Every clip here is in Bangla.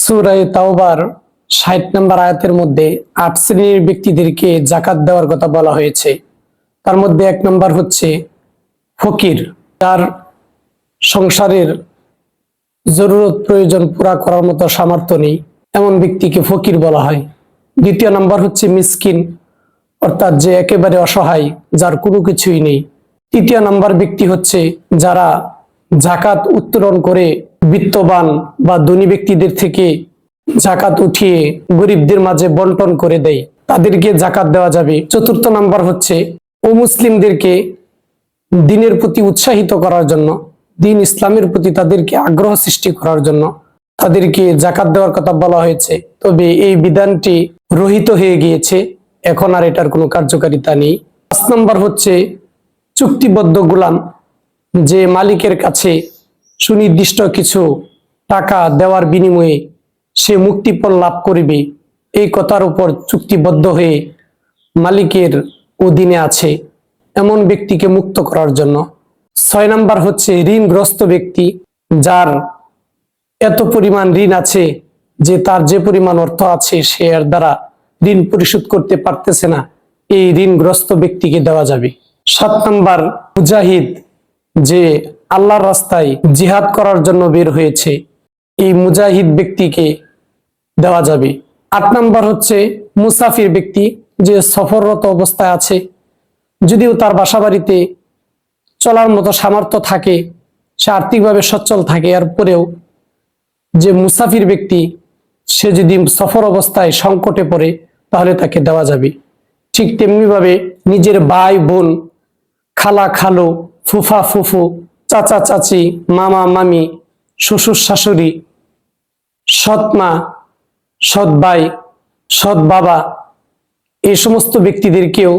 সূরা তাওবার ৬০ নম্বর আয়াতের মধ্যে ৮ শ্রেণীর ব্যক্তিদেরকে যাকাত দেওয়ার কথা বলা হয়েছে। তার মধ্যে ১ নম্বর হচ্ছে ফকির, তার সংসারের জরুরত প্রয়োজন পুরা করার মতো সামর্থ্য নেই, এমন ব্যক্তিকে ফকির বলা হয়। দ্বিতীয় নম্বর হচ্ছে মিসকিন, অর্থাৎ যে একেবারে অসহায়, যার কোনো কিছুই নেই। তৃতীয় নম্বর ব্যক্তি হচ্ছে যারা যাকাত উত্তোলন করে বিত্তবান বা ধনী ব্যক্তিদের থেকে যাকাত উঠিয়ে গরিবদের মাঝে বন্টন করে দেয়, তাদেরকে যাকাত দেওয়া যাবে। চতুর্থ নম্বর হচ্ছে অমুসলিমদেরকে দ্বীনের প্রতি উৎসাহিত করার জন্য, দ্বীন ইসলামের প্রতি তাদেরকে আগ্রহ সৃষ্টি করার জন্য তাদেরকে যাকাত দেওয়ার কথা বলা হয়েছে। তবে এই বিধানটি রহিত হয়ে গিয়েছে, এখন আর এটার কোনো কার্যকারিতা নেই। ৫ নম্বর হচ্ছে চুক্তিবদ্ধ গোলাম, যে মালিকের কাছে সুনির্দিষ্ট কিছু টাকা দেওয়ার বিনিময়ে সে মুক্তিপণ লাভ করবে, এই কথার উপর চুক্তিবদ্ধ হয়ে মালিকের অধীনে আছে, এমন ব্যক্তিকে মুক্ত করার জন্য। ৬ নম্বর হচ্ছে ঋণগ্রস্ত ব্যক্তি, যার এত পরিমাণ ঋণ আছে যে তার যে পরিমাণ অর্থ আছে সে এর দ্বারা ঋণ পরিশোধ করতে পারতেছে না, এই ঋণগ্রস্ত ব্যক্তিকে দেওয়া যাবে। ৭ নম্বর মুজাহিদ, যে আল্লাহর রাস্তায় জিহাদ করার জন্য বের হয়েছে, এই মুজাহিদ ব্যক্তিকে দেওয়া যাবে। ৮ নম্বর হচ্ছে মুসাফির ব্যক্তি, যে সফররত অবস্থায় আছে, যদিও তার বাসাবাড়িতে চলার মতো সামর্থ্য থাকে, সে আর্থিকভাবে সচ্ছল থাকে, এরপরেও যে মুসাফির ব্যক্তি সে যদি সফর অবস্থায় সংকটে পড়ে তাহলে তাকে দেওয়া যাবে। ঠিক তেমনিভাবে নিজের ভাই বোন, খালা খালু, ফুফা ফুফু, চাচা চাচি, মামা মামি, শ্বশুর শাশুড়ি, সৎ মা, সৎ ভাই, সৎ বাবা, এই সমস্ত ব্যক্তিদেরকেও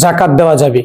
যাকাত দেওয়া যাবে।